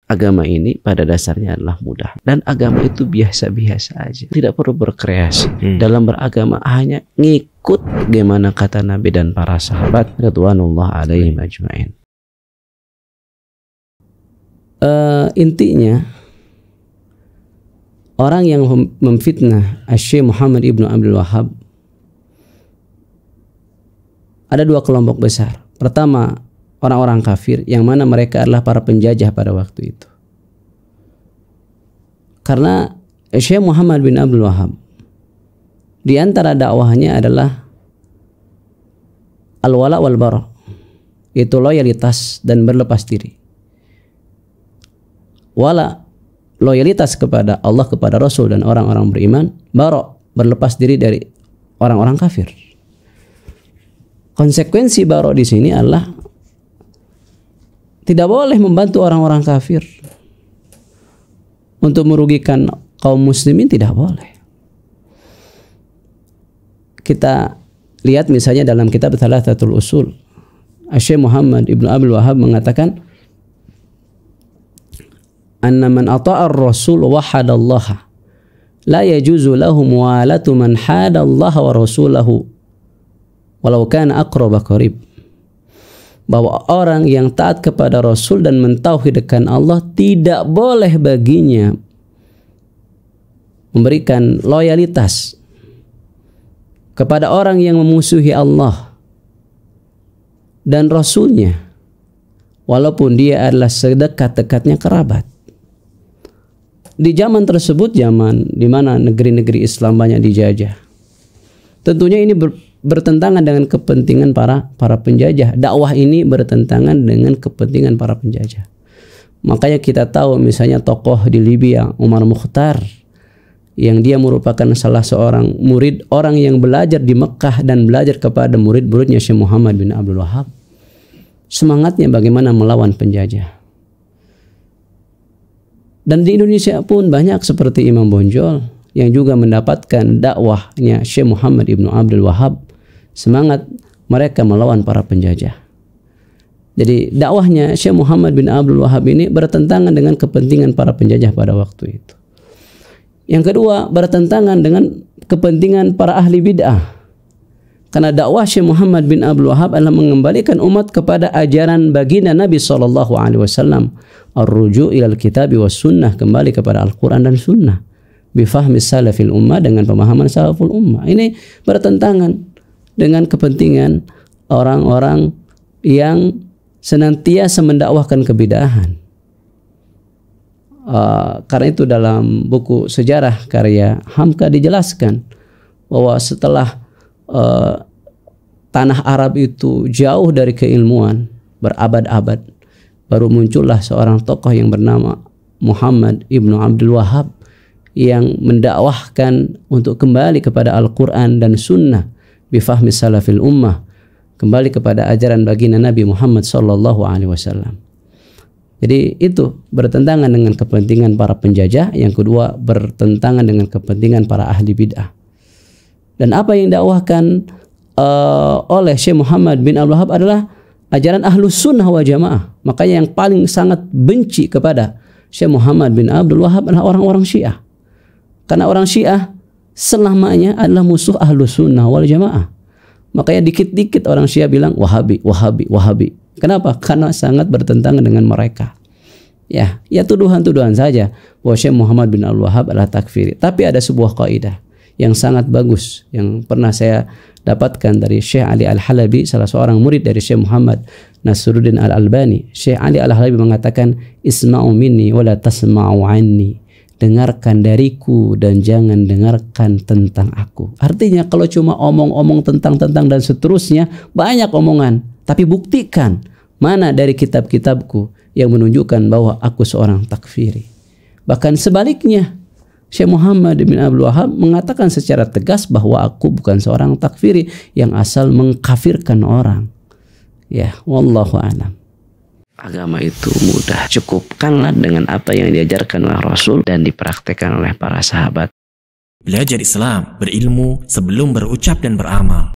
agama ini pada dasarnya adalah mudah, dan agama itu biasa-biasa aja, tidak perlu berkreasi. Dalam beragama hanya ngikut bagaimana kata Nabi dan para sahabat radhiyallahu alaihim ajmain. Intinya orang yang memfitnah Syekh Muhammad ibnu Abdul Wahhab ada dua kelompok besar. Pertama, orang-orang kafir yang mana mereka adalah para penjajah pada waktu itu. Karena Syekh Muhammad bin Abdul Wahhab di antara dakwahnya adalah al-wala wal bara, itu loyalitas dan berlepas diri. Wala, loyalitas kepada Allah, kepada Rasul dan orang-orang beriman. Bara, berlepas diri dari orang-orang kafir. Konsekuensi bara di sini adalah tidak boleh membantu orang-orang kafir untuk merugikan kaum muslimin, tidak boleh. Kita lihat misalnya dalam kitab Thalathatul Usul, Syekh Muhammad ibnu Abdul Wahhab mengatakan, anna man ata'a ar-rasul wahadallaha la yajuzu lahu muwalatu man hadallaha wa rasulahu walau kana aqraba qarib. Bahwa orang yang taat kepada Rasul dan mentauhidkan Allah, tidak boleh baginya memberikan loyalitas kepada orang yang memusuhi Allah dan Rasulnya, walaupun dia adalah sedekat-dekatnya kerabat. Di zaman tersebut, zaman di mana negeri-negeri Islam banyak dijajah, tentunya ini bertentangan dengan kepentingan para penjajah. Dakwah ini bertentangan dengan kepentingan para penjajah. Makanya kita tahu misalnya tokoh di Libya, Umar Mukhtar, yang dia merupakan salah seorang murid orang yang belajar di Mekah dan belajar kepada murid-muridnya Syekh Muhammad bin Abdul Wahhab. Semangatnya bagaimana melawan penjajah. Dan di Indonesia pun banyak seperti Imam Bonjol yang juga mendapatkan dakwahnya Syekh Muhammad ibnu Abdul Wahhab, semangat mereka melawan para penjajah. Jadi dakwahnya Syekh Muhammad bin Abdul Wahhab ini bertentangan dengan kepentingan para penjajah pada waktu itu. Yang kedua, bertentangan dengan kepentingan para ahli bid'ah. Karena dakwah Syekh Muhammad bin Abdul Wahhab adalah mengembalikan umat kepada ajaran baginda Nabi SAW, ar-ruju' ilal kitabi was sunnah, kembali kepada Al-Quran dan sunnah, bifahmi salafil ummah, dengan pemahaman salaful ummah. Ini bertentangan dengan kepentingan orang-orang yang senantiasa mendakwahkan kebid'ahan. Karena itu dalam buku sejarah karya Hamka dijelaskan bahwa setelah tanah Arab itu jauh dari keilmuan berabad-abad, baru muncullah seorang tokoh yang bernama Muhammad ibnu Abdul Wahhab yang mendakwahkan untuk kembali kepada Al-Quran dan Sunnah bifahmi salafil ummah, kembali kepada ajaran baginda Nabi Muhammad SAW. Jadi itu bertentangan dengan kepentingan para penjajah. Yang kedua, bertentangan dengan kepentingan para ahli bid'ah. Dan apa yang dakwahkan oleh Syekh Muhammad bin Abdul Wahhab adalah ajaran Ahlus Sunnah wal Jamaah. Makanya yang paling sangat benci kepada Syekh Muhammad bin Abdul Wahhab adalah orang-orang Syiah. Karena orang Syiah selamanya adalah musuh Ahlus Sunnah wal Jamaah. Makanya dikit-dikit orang Syiah bilang Wahabi, Wahabi, Wahabi. Kenapa? Karena sangat bertentangan dengan mereka. Ya tuduhan-tuduhan saja bahwa Syekh Muhammad bin Abdul Wahhab adalah takfiri. Tapi ada sebuah kaidah yang sangat bagus yang pernah saya dapatkan dari Syekh Ali Al-Halabi, salah seorang murid dari Syekh Muhammad Nasruddin Al-Albani. Syekh Ali Al-Halabi mengatakan, isma'u minni wa la tasma'u anni. Dengarkan dariku dan jangan dengarkan tentang aku. Artinya kalau cuma omong-omong tentang dan seterusnya, banyak omongan. Tapi buktikan mana dari kitab-kitabku yang menunjukkan bahwa aku seorang takfiri. Bahkan sebaliknya, Syekh Muhammad bin Abdul Wahhab mengatakan secara tegas bahwa aku bukan seorang takfiri yang asal mengkafirkan orang. Ya, wallahu a'lam. Agama itu mudah, cukupkanlah dengan apa yang diajarkan oleh Rasul dan dipraktekkan oleh para sahabat. Belajar Islam, berilmu sebelum berucap dan beramal.